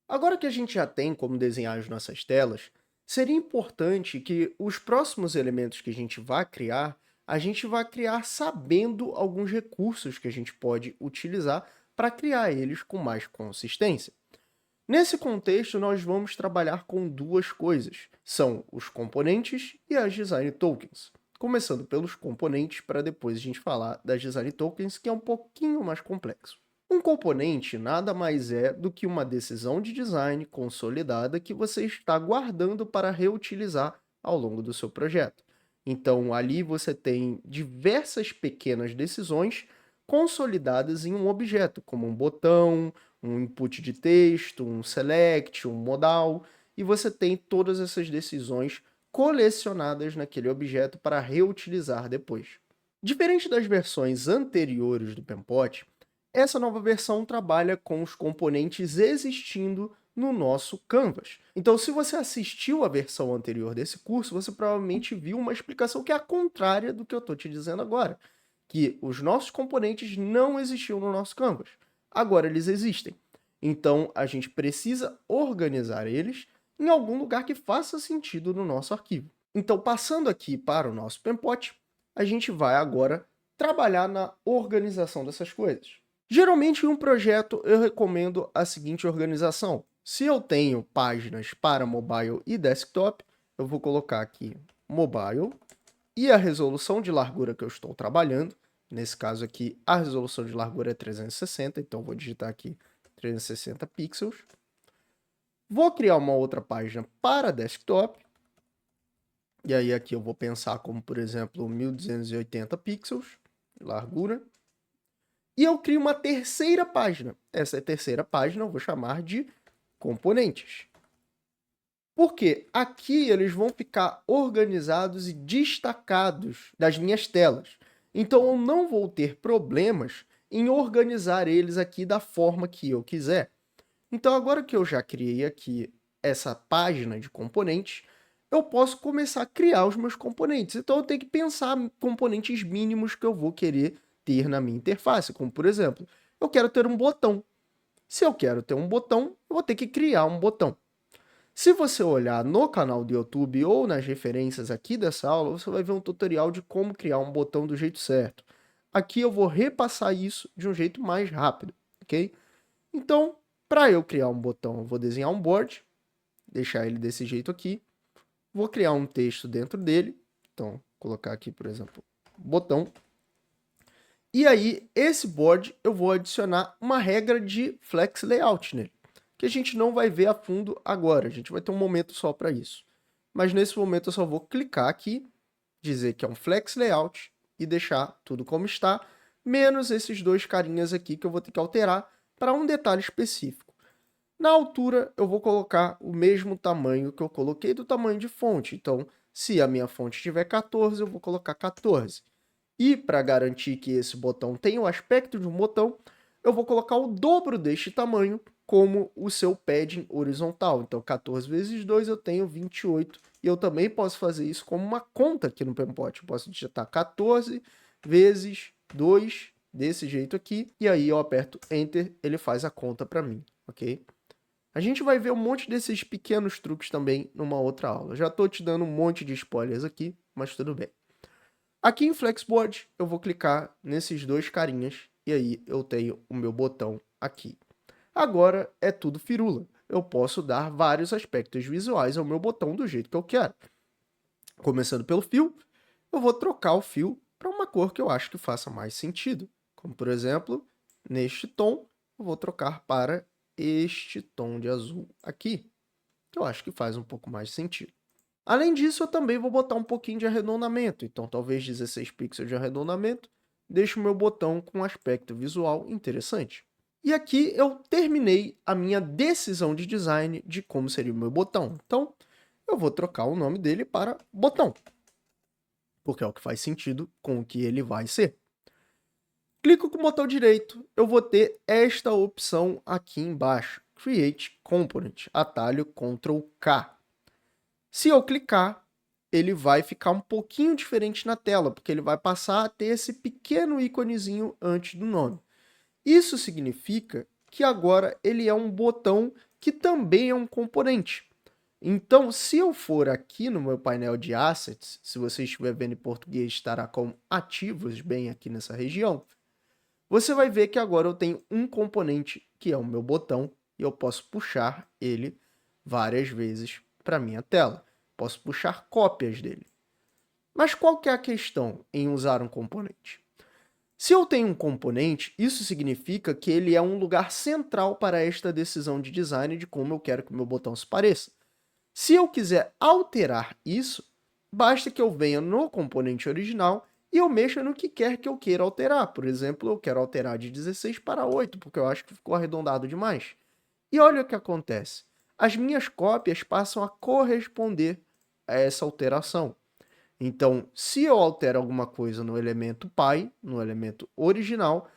Agora que a gente já tem como desenhar as nossas telas, seria importante que os próximos elementos que a gente vá criar sabendo alguns recursos que a gente pode utilizar para criar eles com mais consistência. Nesse contexto, nós vamos trabalhar com duas coisas: são os componentes e as design tokens. Começando pelos componentes, para depois a gente falar das design tokens, que é um pouquinho mais complexo. Um componente nada mais é do que uma decisão de design consolidada que você está guardando para reutilizar ao longo do seu projeto. Então, ali você tem diversas pequenas decisões consolidadas em um objeto, como um botão, um input de texto, um select, um modal, e você tem todas essas decisões colecionadas naquele objeto para reutilizar depois. Diferente das versões anteriores do Pempot, essa nova versão trabalha com os componentes existindo no nosso Canvas. Então, se você assistiu à versão anterior desse curso, você provavelmente viu uma explicação que é a contrária do que eu estou te dizendo agora, que os nossos componentes não existiam no nosso Canvas. Agora eles existem. Então, a gente precisa organizar eles em algum lugar que faça sentido no nosso arquivo. Então, passando aqui para o nosso Pempot, a gente vai agora trabalhar na organização dessas coisas. Geralmente, em um projeto, eu recomendo a seguinte organização. Se eu tenho páginas para mobile e desktop, eu vou colocar aqui mobile e a resolução de largura que eu estou trabalhando. Nesse caso aqui, a resolução de largura é 360, então vou digitar aqui 360 pixels. Vou criar uma outra página para desktop. E aí aqui eu vou pensar como, por exemplo, 1280 pixels de largura. E eu crio uma terceira página. Essa terceira página eu vou chamar de componentes. Porque aqui eles vão ficar organizados e destacados das minhas telas. Então eu não vou ter problemas em organizar eles aqui da forma que eu quiser. Então agora que eu já criei aqui essa página de componentes, eu posso começar a criar os meus componentes. Então eu tenho que pensar componentes mínimos que eu vou querer ter na minha interface, como por exemplo, eu quero ter um botão. Se eu quero ter um botão, eu vou ter que criar um botão. Se você olhar no canal do YouTube ou nas referências aqui dessa aula, você vai ver um tutorial de como criar um botão do jeito certo. Aqui eu vou repassar isso de um jeito mais rápido, ok? Então, para eu criar um botão, eu vou desenhar um board, deixar ele desse jeito aqui. Vou criar um texto dentro dele. Então, colocar aqui, por exemplo, botão. E aí, esse board, eu vou adicionar uma regra de flex layout nele, que a gente não vai ver a fundo agora. A gente vai ter um momento só para isso. Mas nesse momento eu só vou clicar aqui, dizer que é um flex layout e deixar tudo como está, menos esses dois carinhas aqui que eu vou ter que alterar para um detalhe específico. Na altura, eu vou colocar o mesmo tamanho que eu coloquei do tamanho de fonte. Então, se a minha fonte tiver 14, eu vou colocar 14. E para garantir que esse botão tenha o aspecto de um botão, eu vou colocar o dobro deste tamanho como o seu padding horizontal. Então, 14 vezes 2 eu tenho 28. E eu também posso fazer isso como uma conta aqui no Pempot. Eu posso digitar 14 vezes 2 desse jeito aqui. E aí eu aperto Enter, ele faz a conta para mim, ok? A gente vai ver um monte desses pequenos truques também numa outra aula. Já estou te dando um monte de spoilers aqui, mas tudo bem. Aqui em Flexboard, eu vou clicar nesses dois carinhas e aí eu tenho o meu botão aqui. Agora é tudo firula. Eu posso dar vários aspectos visuais ao meu botão do jeito que eu quero. Começando pelo fio, eu vou trocar o fio para uma cor que eu acho que faça mais sentido. Como, por exemplo, neste tom, eu vou trocar para este tom de azul aqui, que eu acho que faz um pouco mais sentido. Além disso, eu também vou botar um pouquinho de arredondamento, então talvez 16 pixels de arredondamento deixe o meu botão com um aspecto visual interessante. E aqui eu terminei a minha decisão de design de como seria o meu botão. Então, eu vou trocar o nome dele para botão, porque é o que faz sentido com o que ele vai ser. Clico com o botão direito, eu vou ter esta opção aqui embaixo, Create Component, atalho Ctrl K. Se eu clicar, ele vai ficar um pouquinho diferente na tela, porque ele vai passar a ter esse pequeno íconezinho antes do nome. Isso significa que agora ele é um botão que também é um componente. Então, se eu for aqui no meu painel de assets, se você estiver vendo em português, estará com ativos bem aqui nessa região, você vai ver que agora eu tenho um componente que é o meu botão e eu posso puxar ele várias vezes para minha tela. Posso puxar cópias dele. Mas qual que é a questão em usar um componente? Se eu tenho um componente, isso significa que ele é um lugar central para esta decisão de design de como eu quero que o meu botão se pareça. Se eu quiser alterar isso, basta que eu venha no componente original e eu mexa no que quer que eu queira alterar. Por exemplo, eu quero alterar de 16 para 8, porque eu acho que ficou arredondado demais. E olha o que acontece. As minhas cópias passam a corresponder a essa alteração. Então, se eu altero alguma coisa no elemento pai, no elemento original,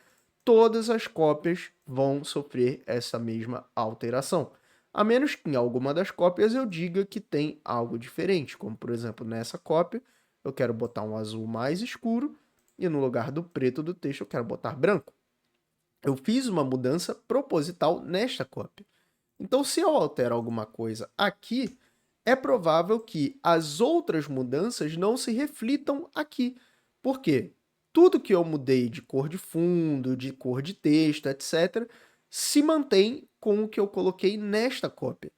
todas as cópias vão sofrer essa mesma alteração. A menos que em alguma das cópias eu diga que tem algo diferente, como por exemplo nessa cópia, eu quero botar um azul mais escuro e no lugar do preto do texto eu quero botar branco. Eu fiz uma mudança proposital nesta cópia. Então, se eu altero alguma coisa aqui, é provável que as outras mudanças não se reflitam aqui. Por quê? Tudo que eu mudei de cor de fundo, de cor de texto, etc., se mantém com o que eu coloquei nesta cópia.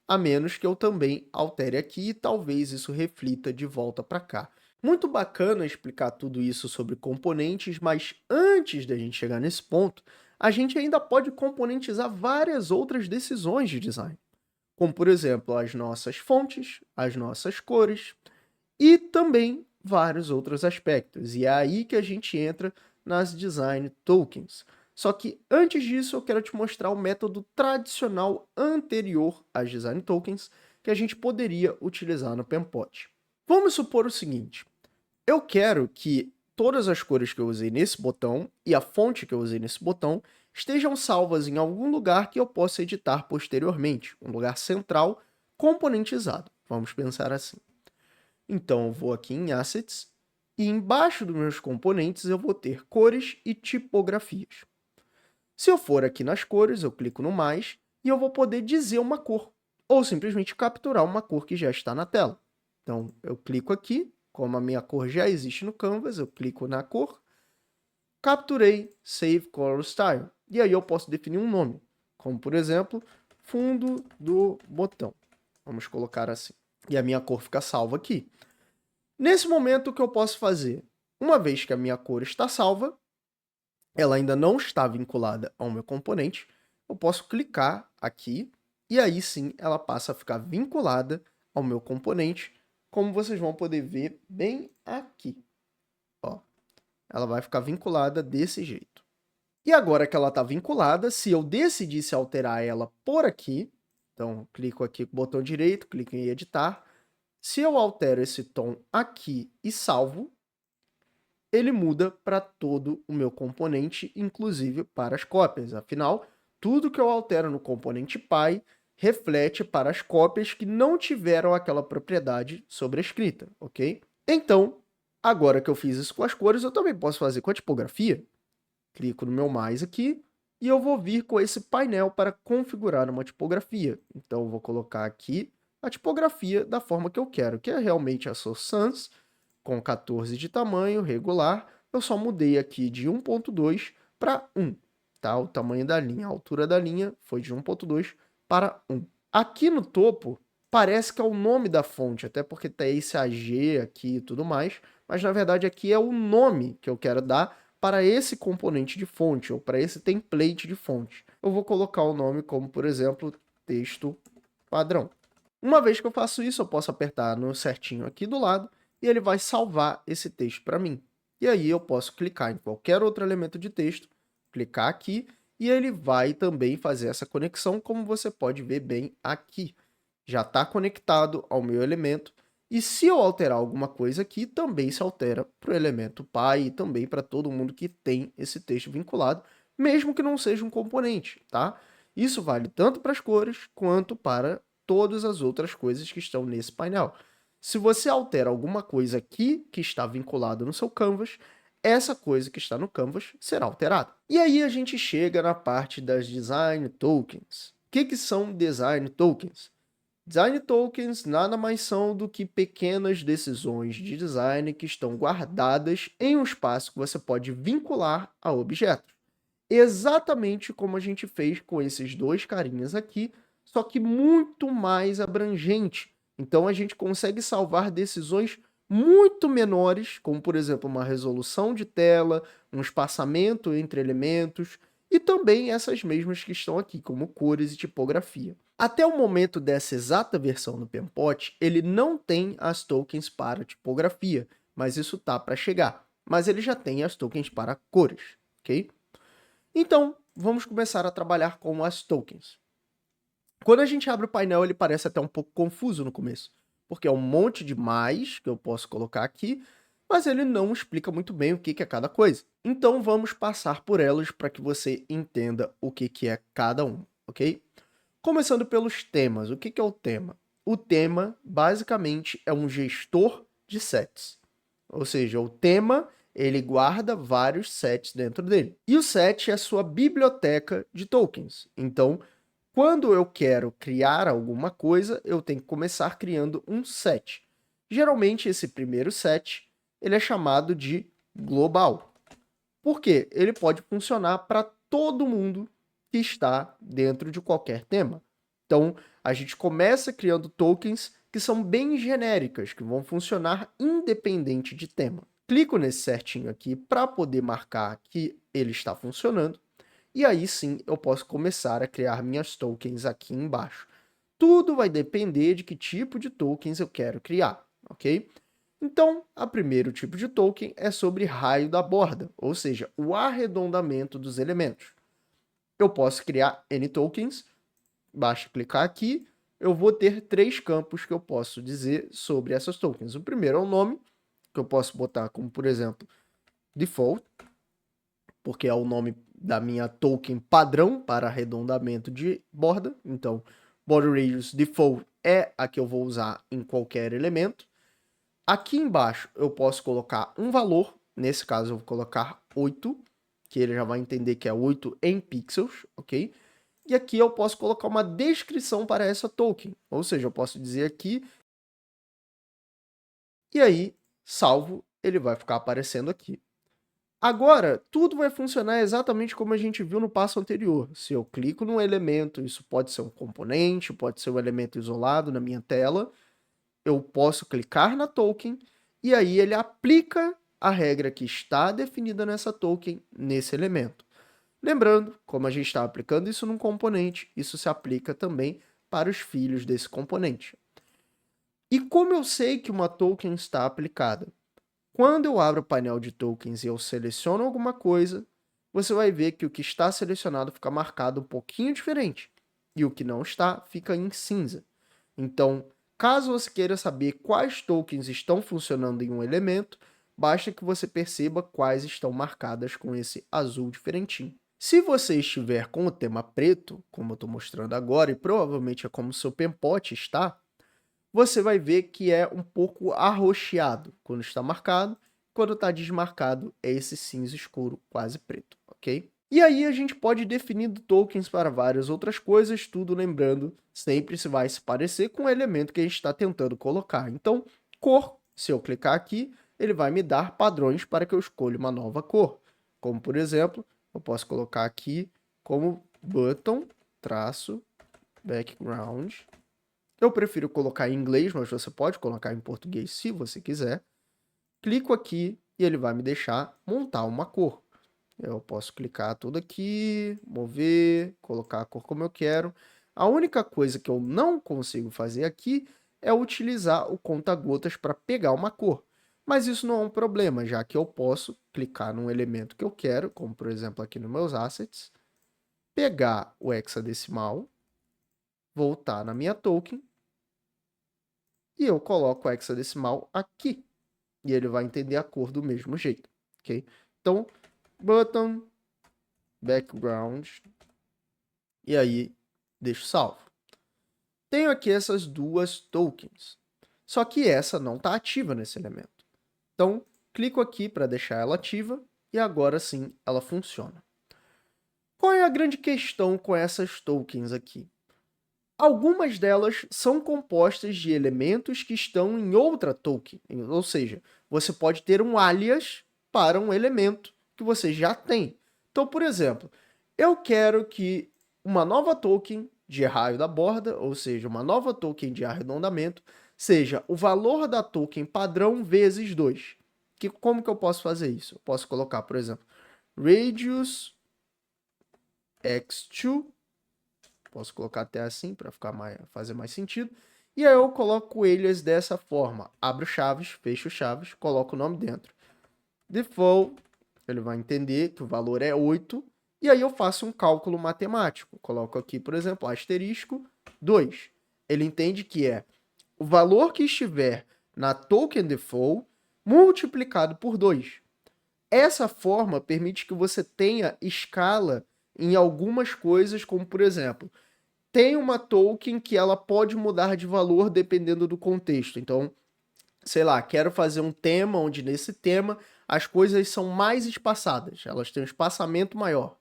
A menos que eu também altere aqui e talvez isso reflita de volta para cá. Muito bacana explicar tudo isso sobre componentes, mas antes da gente chegar nesse ponto, a gente ainda pode componentizar várias outras decisões de design, como por exemplo as nossas fontes, as nossas cores e também vários outros aspectos. E é aí que a gente entra nas design tokens. Só que antes disso eu quero te mostrar o método tradicional anterior às design tokens que a gente poderia utilizar no Pempot. Vamos supor o seguinte: eu quero que todas as cores que eu usei nesse botão e a fonte que eu usei nesse botão estejam salvas em algum lugar que eu possa editar posteriormente, um lugar central componentizado. Vamos pensar assim. Então, eu vou aqui em Assets e embaixo dos meus componentes eu vou ter cores e tipografias. Se eu for aqui nas cores, eu clico no mais e eu vou poder dizer uma cor, ou simplesmente capturar uma cor que já está na tela. Então, eu clico aqui, como a minha cor já existe no Canvas, eu clico na cor, capturei Save Color Style. E aí eu posso definir um nome, como por exemplo, fundo do botão. Vamos colocar assim. E a minha cor fica salva aqui. Nesse momento, o que eu posso fazer? Uma vez que a minha cor está salva, ela ainda não está vinculada ao meu componente, eu posso clicar aqui e aí sim ela passa a ficar vinculada ao meu componente, como vocês vão poder ver bem aqui. Ó, ela vai ficar vinculada desse jeito. E agora que ela está vinculada, se eu decidisse alterar ela por aqui, então clico aqui com o botão direito, clico em editar, se eu altero esse tom aqui e salvo, ele muda para todo o meu componente, inclusive para as cópias. Afinal, tudo que eu altero no componente pai reflete para as cópias que não tiveram aquela propriedade sobrescrita, ok? Então, agora que eu fiz isso com as cores, eu também posso fazer com a tipografia. Clico no meu mais aqui e eu vou vir com esse painel para configurar uma tipografia. Então, eu vou colocar aqui a tipografia da forma que eu quero, que é realmente a Source Sans, com 14 de tamanho, regular. Eu só mudei aqui de 1.2 para 1, tá? O tamanho da linha, a altura da linha foi de 1.2 para 1. Aqui no topo, parece que é o nome da fonte, até porque tá esse AG aqui e tudo mais, mas na verdade aqui é o nome que eu quero dar para esse componente de fonte, ou para esse template de fonte. Eu vou colocar o nome como, por exemplo, texto padrão. Uma vez que eu faço isso, eu posso apertar no certinho aqui do lado e ele vai salvar esse texto para mim. E aí eu posso clicar em qualquer outro elemento de texto, clicar aqui e ele vai também fazer essa conexão, como você pode ver bem aqui. Já está conectado ao meu elemento. E se eu alterar alguma coisa aqui, também se altera para o elemento pai e também para todo mundo que tem esse texto vinculado, mesmo que não seja um componente, tá? Isso vale tanto para as cores quanto para todas as outras coisas que estão nesse painel. Se você altera alguma coisa aqui que está vinculada no seu Canvas, essa coisa que está no Canvas será alterada. E aí a gente chega na parte das Design Tokens, que são design tokens? Design tokens nada mais são do que pequenas decisões de design que estão guardadas em um espaço que você pode vincular a objetos. Exatamente como a gente fez com esses dois carinhas aqui, só que muito mais abrangente. Então a gente consegue salvar decisões muito menores, como por exemplo uma resolução de tela, um espaçamento entre elementos, e também essas mesmas que estão aqui, como cores e tipografia. Até o momento dessa exata versão do Pempot, ele não tem as tokens para tipografia, mas isso tá para chegar. Mas ele já tem as tokens para cores, ok? Então, vamos começar a trabalhar com as tokens. Quando a gente abre o painel, ele parece até um pouco confuso no começo, porque é um monte de mais que eu posso colocar aqui, mas ele não explica muito bem o que é cada coisa. Então, vamos passar por elas para que você entenda o que é cada um, ok? Começando pelos temas. O que é o tema? O tema, basicamente, é um gestor de sets. Ou seja, o tema, ele guarda vários sets dentro dele. E o set é a sua biblioteca de tokens. Então, quando eu quero criar alguma coisa, eu tenho que começar criando um set. Geralmente, esse primeiro set, ele é chamado de global. Por quê? Ele pode funcionar para todo mundo que está dentro de qualquer tema. Então, a gente começa criando tokens que são bem genéricas, que vão funcionar independente de tema. Clico nesse certinho aqui para poder marcar que ele está funcionando. E aí sim eu posso começar a criar minhas tokens aqui embaixo. Tudo vai depender de que tipo de tokens eu quero criar, ok? Então, o primeiro tipo de token é sobre raio da borda, ou seja, o arredondamento dos elementos. Eu posso criar N tokens, basta clicar aqui, eu vou ter 3 campos que eu posso dizer sobre essas tokens. O primeiro é o nome, que eu posso botar como, por exemplo, default, porque é o nome da minha token padrão para arredondamento de borda. Então, border radius default é a que eu vou usar em qualquer elemento. Aqui embaixo eu posso colocar um valor, nesse caso eu vou colocar 8, que ele já vai entender que é 8 em pixels, ok? E aqui eu posso colocar uma descrição para essa token, ou seja, eu posso dizer aqui, e aí, salvo, ele vai ficar aparecendo aqui. Agora, tudo vai funcionar exatamente como a gente viu no passo anterior. Se eu clico num elemento, isso pode ser um componente, pode ser um elemento isolado na minha tela, eu posso clicar na token e aí ele aplica a regra que está definida nessa token nesse elemento. Lembrando, como a gente está aplicando isso num componente, isso se aplica também para os filhos desse componente. E como eu sei que uma token está aplicada? Quando eu abro o painel de tokens e eu seleciono alguma coisa, você vai ver que o que está selecionado fica marcado um pouquinho diferente e o que não está fica em cinza. Então, caso você queira saber quais tokens estão funcionando em um elemento, basta que você perceba quais estão marcadas com esse azul diferentinho. Se você estiver com o tema preto, como eu estou mostrando agora, e provavelmente é como o seu Pempot está, você vai ver que é um pouco arroxeado quando está marcado, quando está desmarcado é esse cinza escuro, quase preto, ok? E aí a gente pode definir tokens para várias outras coisas, tudo lembrando, sempre se vai se parecer com o elemento que a gente está tentando colocar. Então, cor, se eu clicar aqui, ele vai me dar padrões para que eu escolha uma nova cor. Como, por exemplo, eu posso colocar aqui como button, traço, background. Eu prefiro colocar em inglês, mas você pode colocar em português se você quiser. Clico aqui e ele vai me deixar montar uma cor. Eu posso clicar tudo aqui, mover, colocar a cor como eu quero. A única coisa que eu não consigo fazer aqui é utilizar o conta-gotas para pegar uma cor. Mas isso não é um problema, já que eu posso clicar num elemento que eu quero, como por exemplo aqui nos meus assets, pegar o hexadecimal, voltar na minha token, e eu coloco o hexadecimal aqui. E ele vai entender a cor do mesmo jeito, ok? Então, button, background, e aí deixo salvo. Tenho aqui essas duas tokens, só que essa não está ativa nesse elemento. Então, clico aqui para deixar ela ativa e agora sim ela funciona. Qual é a grande questão com essas tokens aqui? Algumas delas são compostas de elementos que estão em outra token, ou seja, você pode ter um alias para um elemento que você já tem. Então, por exemplo, eu quero que uma nova token de raio da borda, ou seja, uma nova token de arredondamento, seja o valor da token padrão vezes 2. Como que eu posso fazer isso? Eu posso colocar, por exemplo, radius x2, posso colocar até assim para fazer mais sentido, e aí eu coloco eles dessa forma, abro chaves, fecho chaves, coloco o nome dentro. Default, ele vai entender que o valor é 8, e aí eu faço um cálculo matemático, coloco aqui, por exemplo, asterisco 2. Ele entende que é o valor que estiver na token default multiplicado por 2. Essa forma permite que você tenha escala em algumas coisas, como por exemplo, tem uma token que ela pode mudar de valor dependendo do contexto. Então, sei lá, quero fazer um tema onde nesse tema as coisas são mais espaçadas, elas têm um espaçamento maior.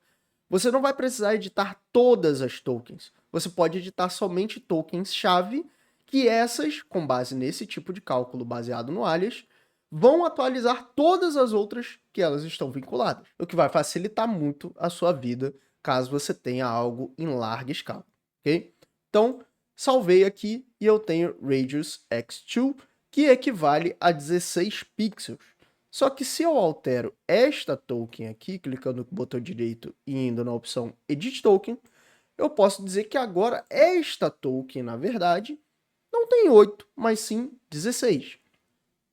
Você não vai precisar editar todas as tokens. Você pode editar somente tokens-chave, que essas, com base nesse tipo de cálculo baseado no alias, vão atualizar todas as outras que elas estão vinculadas, o que vai facilitar muito a sua vida caso você tenha algo em larga escala, ok? Então, salvei aqui e eu tenho radius x2, que equivale a 16 pixels. Só que se eu altero esta token aqui, clicando no botão direito e indo na opção Edit Token, eu posso dizer que agora esta token, na verdade, não tem 8, mas sim 16.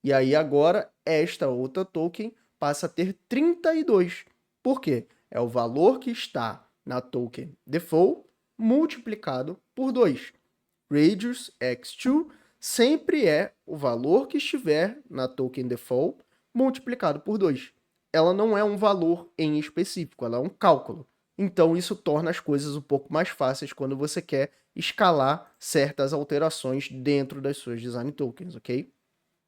E aí agora esta outra token passa a ter 32. Por quê? É o valor que está na token default multiplicado por 2. Radius x2 sempre é o valor que estiver na token default multiplicado por 2. Ela não é um valor em específico, ela é um cálculo. Então isso torna as coisas um pouco mais fáceis quando você quer escalar certas alterações dentro das suas design tokens, ok?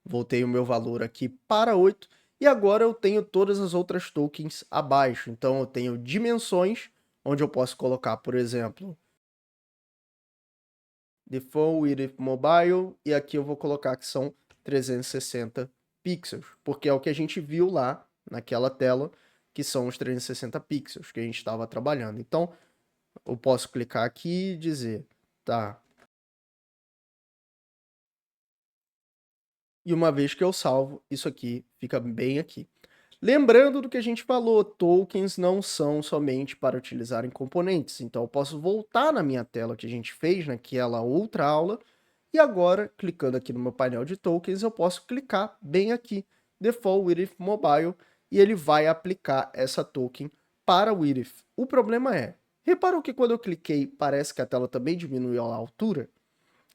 Voltei o meu valor aqui para 8 e agora eu tenho todas as outras tokens abaixo. Então eu tenho dimensões, onde eu posso colocar, por exemplo, Default with Mobile, e aqui eu vou colocar que são 360 pixels, porque é o que a gente viu lá naquela tela, que são os 360 pixels que a gente estava trabalhando. Então, eu posso clicar aqui e dizer, tá. E uma vez que eu salvo, isso aqui fica bem aqui. Lembrando do que a gente falou, tokens não são somente para utilizar em componentes. Então, eu posso voltar na minha tela que a gente fez naquela outra aula. E agora, clicando aqui no meu painel de tokens, eu posso clicar bem aqui, Default with Mobile, e ele vai aplicar essa token para o with. O problema é, reparou que quando eu cliquei, parece que a tela também diminuiu a altura?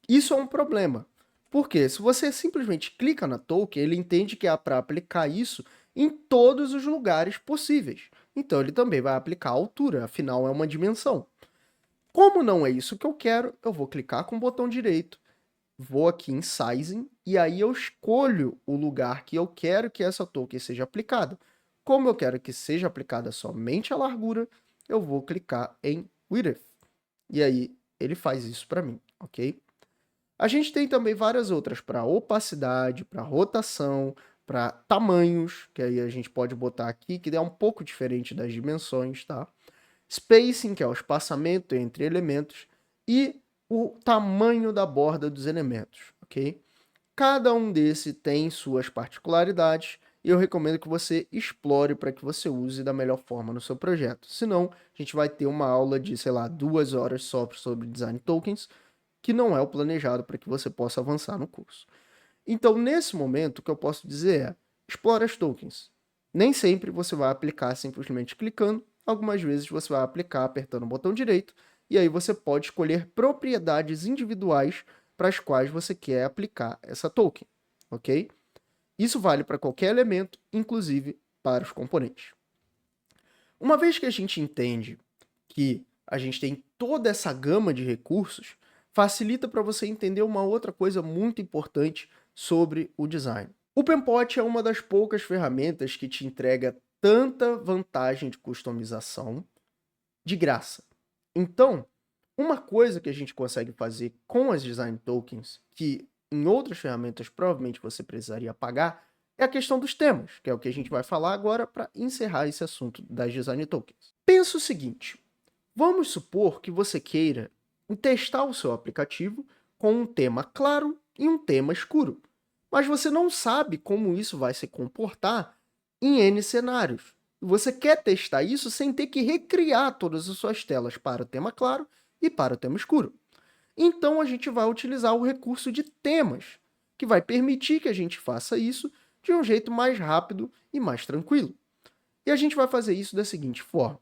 Isso é um problema. Porque se você simplesmente clica na token, ele entende que é para aplicar isso em todos os lugares possíveis. Então ele também vai aplicar a altura, afinal é uma dimensão. Como não é isso que eu quero, eu vou clicar com o botão direito, vou aqui em Sizing, e aí eu escolho o lugar que eu quero que essa token seja aplicada. Como eu quero que seja aplicada somente a largura, eu vou clicar em Width. E aí ele faz isso para mim, ok? A gente tem também várias outras para opacidade, para rotação, para tamanhos, que aí a gente pode botar aqui, que é um pouco diferente das dimensões, tá? Spacing, que é o espaçamento entre elementos, e o tamanho da borda dos elementos, ok? Cada um desses tem suas particularidades e eu recomendo que você explore para que você use da melhor forma no seu projeto. Senão, a gente vai ter uma aula de, sei lá, 2 horas só sobre design tokens, que não é o planejado para que você possa avançar no curso. Então, nesse momento, o que eu posso dizer é, explore as tokens. Nem sempre você vai aplicar simplesmente clicando, algumas vezes você vai aplicar apertando o botão direito, e aí você pode escolher propriedades individuais para as quais você quer aplicar essa token, ok? Isso vale para qualquer elemento, inclusive para os componentes. Uma vez que a gente entende que a gente tem toda essa gama de recursos, facilita para você entender uma outra coisa muito importante sobre o design. O Pempot é uma das poucas ferramentas que te entrega tanta vantagem de customização de graça. Então, Uma coisa que a gente consegue fazer com as design tokens, que em outras ferramentas provavelmente você precisaria pagar, é a questão dos temas, que é o que a gente vai falar agora para encerrar esse assunto das design tokens. Pensa o seguinte, vamos supor que você queira testar o seu aplicativo com um tema claro e um tema escuro, mas você não sabe como isso vai se comportar em N cenários. Você quer testar isso sem ter que recriar todas as suas telas para o tema claro e para o tema escuro. Então, a gente vai utilizar o recurso de temas, que vai permitir que a gente faça isso de um jeito mais rápido e mais tranquilo. E a gente vai fazer isso da seguinte forma.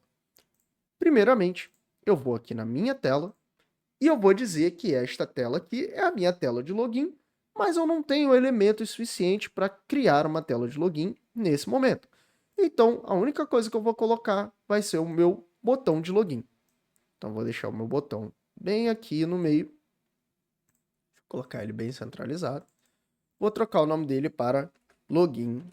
Primeiramente, eu vou aqui na minha tela e eu vou dizer que esta tela aqui é a minha tela de login, mas eu não tenho elementos suficientes para criar uma tela de login nesse momento. Então, a única coisa que eu vou colocar vai ser o meu botão de login. Então, vou deixar o meu botão bem aqui no meio. Deixa eu colocar ele bem centralizado. Vou trocar o nome dele para Login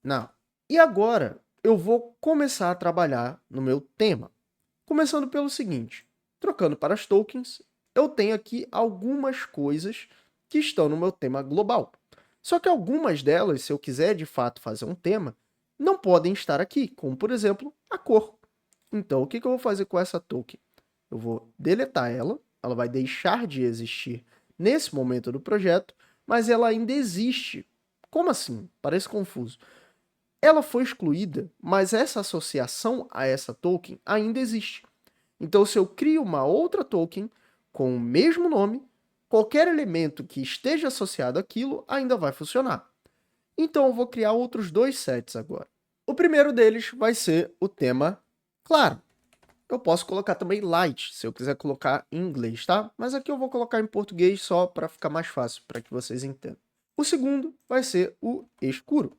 Now. E agora, eu vou começar a trabalhar no meu tema. Começando pelo seguinte, trocando para as tokens, eu tenho aqui algumas coisas que estão no meu tema global. Só que algumas delas, se eu quiser de fato fazer um tema, não podem estar aqui, como por exemplo, a cor. Então, o que eu vou fazer com essa token? Eu vou deletar ela, ela vai deixar de existir nesse momento do projeto, mas ela ainda existe. Como assim? Parece confuso. Ela foi excluída, mas essa associação a essa token ainda existe. Então, se eu crio uma outra token com o mesmo nome, qualquer elemento que esteja associado àquilo ainda vai funcionar. Então, eu vou criar outros dois sets agora. O primeiro deles vai ser o tema claro. Eu posso colocar também light, se eu quiser colocar em inglês, tá? Mas aqui eu vou colocar em português só para ficar mais fácil, para que vocês entendam. O segundo vai ser o escuro.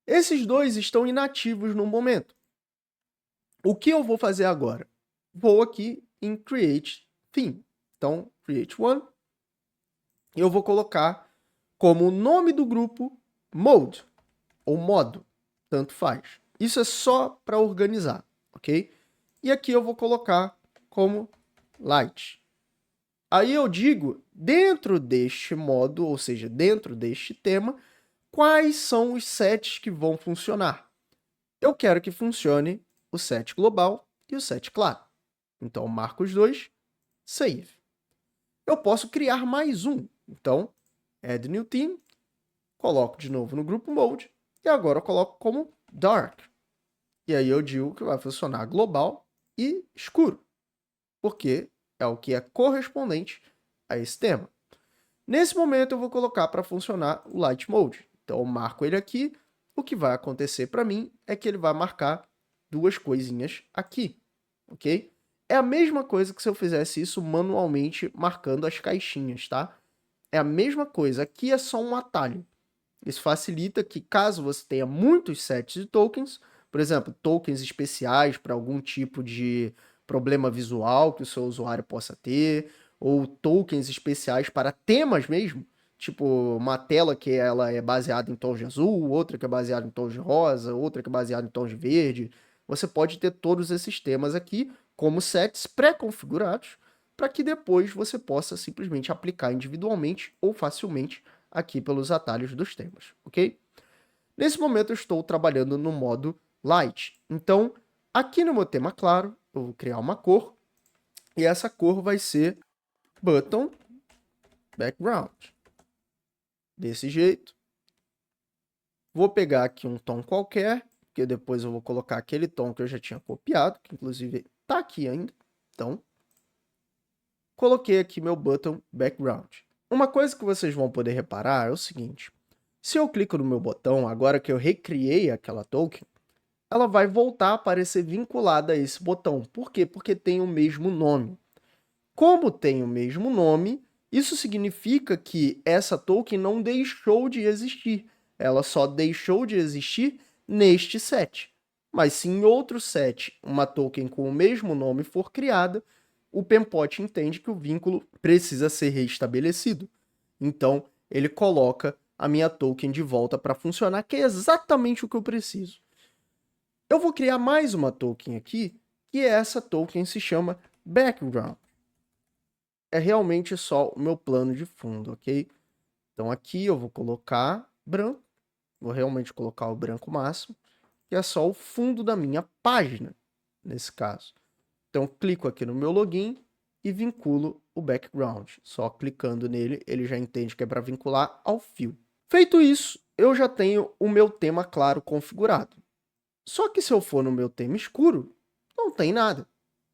Esses dois estão inativos no momento. O que eu vou fazer agora? Vou aqui em Create Theme. Então, Create One. Eu vou colocar como nome do grupo Mode, ou modo, tanto faz. Isso é só para organizar, ok? E aqui eu vou colocar como Light. Aí eu digo, dentro deste modo, ou seja, dentro deste tema, quais são os sets que vão funcionar. Eu quero que funcione o set global e o set claro. Então, eu marco os dois, Save. Eu posso criar mais um. Então, Add New Theme, coloco de novo no grupo Mode, e agora eu coloco como Dark. E aí eu digo que vai funcionar global e escuro, porque é o que é correspondente a esse tema. Nesse momento eu vou colocar para funcionar o Light Mode. Então eu marco ele aqui, o que vai acontecer para mim é que ele vai marcar duas coisinhas aqui, ok? É a mesma coisa que se eu fizesse isso manualmente marcando as caixinhas, tá? É a mesma coisa, aqui é só um atalho. Isso facilita que caso você tenha muitos sets de tokens, por exemplo, tokens especiais para algum tipo de problema visual que o seu usuário possa ter, ou tokens especiais para temas mesmo, tipo uma tela que ela é baseada em tons de azul, outra que é baseada em tons de rosa, outra que é baseada em tons de verde. Você pode ter todos esses temas aqui como sets pré-configurados para que depois você possa simplesmente aplicar individualmente ou facilmente aqui pelos atalhos dos temas, ok? Nesse momento eu estou trabalhando no modo Light. Então, aqui no meu tema claro, eu vou criar uma cor, e essa cor vai ser Button Background. Desse jeito. Vou pegar aqui um tom qualquer, porque depois eu vou colocar aquele tom que eu já tinha copiado, que inclusive está aqui ainda. Então, coloquei aqui meu Button Background. Uma coisa que vocês vão poder reparar é o seguinte. Se eu clico no meu botão, agora que eu recriei aquela token, ela vai voltar a aparecer vinculada a esse botão. Por quê? Porque tem o mesmo nome. Como tem o mesmo nome, isso significa que essa token não deixou de existir. Ela só deixou de existir neste set. Mas se em outro set uma token com o mesmo nome for criada, o Pempot entende que o vínculo precisa ser restabelecido. Então, ele coloca a minha token de volta para funcionar, que é exatamente o que eu preciso. Eu vou criar mais uma token aqui, que essa token se chama Background. é realmente só o meu plano de fundo, ok? Então aqui eu vou colocar branco, vou realmente colocar o branco máximo, que é só o fundo da minha página, nesse caso. Então clico aqui no meu login e vinculo o background. Só clicando nele, ele já entende que é para vincular ao fio. Feito isso, eu já tenho o meu tema claro configurado. Só que se eu for no meu tema escuro, não tem nada.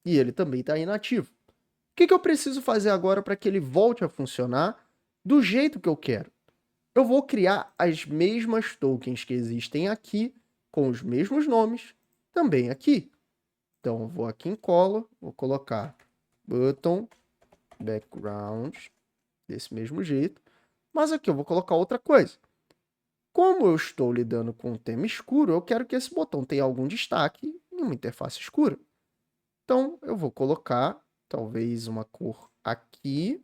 E ele também está inativo. O que eu preciso fazer agora para que ele volte a funcionar do jeito que eu quero? Eu vou criar as mesmas tokens que existem aqui, com os mesmos nomes, também aqui. Então, eu vou aqui em Color, vou colocar button, background, desse mesmo jeito. Mas aqui eu vou colocar outra coisa. Como eu estou lidando com um tema escuro, eu quero que esse botão tenha algum destaque em uma interface escura. Então, eu vou colocar, talvez, uma cor aqui,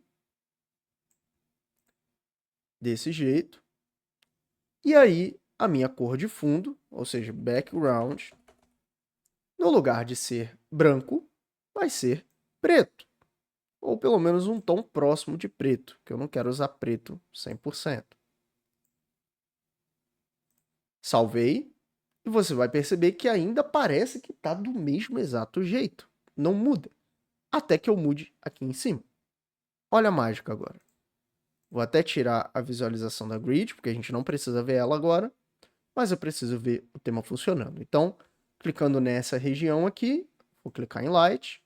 desse jeito. E aí, a minha cor de fundo, ou seja, background, no lugar de ser branco, vai ser preto. Ou pelo menos um tom próximo de preto, que eu não quero usar preto 100%. Salvei, e você vai perceber que ainda parece que está do mesmo exato jeito. Não muda. Até que eu mude aqui em cima. Olha a mágica agora. Vou até tirar a visualização da grid, porque a gente não precisa ver ela agora, mas eu preciso ver o tema funcionando. Então, clicando nessa região aqui, vou clicar em Light,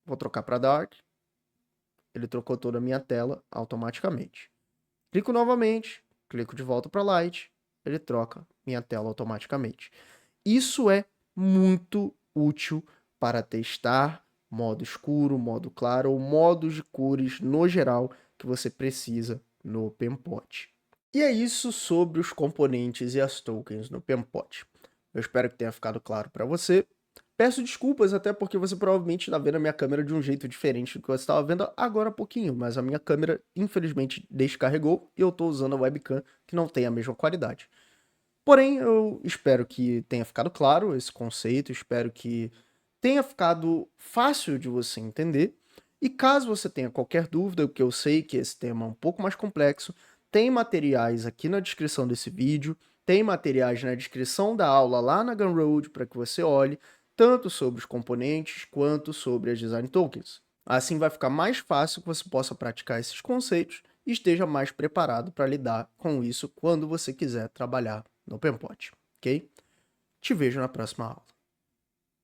vou trocar para Dark, ele trocou toda a minha tela automaticamente. Clico novamente, clico de volta para Light, ele troca minha tela automaticamente. Isso é muito útil para testar modo escuro, modo claro ou modos de cores no geral que você precisa no Penpot. E é isso sobre os componentes e as tokens no Penpot. Eu espero que tenha ficado claro para você. Peço desculpas até porque você provavelmente está vendo a minha câmera de um jeito diferente do que você estava vendo agora há pouquinho, mas a minha câmera infelizmente descarregou e eu estou usando a webcam que não tem a mesma qualidade. Porém, eu espero que tenha ficado claro esse conceito, espero que tenha ficado fácil de você entender. E caso você tenha qualquer dúvida, porque eu sei que esse tema é um pouco mais complexo, tem materiais aqui na descrição desse vídeo, tem materiais na descrição da aula lá na Gumroad para que você olhe, tanto sobre os componentes quanto sobre as design tokens. Assim vai ficar mais fácil que você possa praticar esses conceitos e esteja mais preparado para lidar com isso quando você quiser trabalhar no Penpot, ok? Te vejo na próxima aula.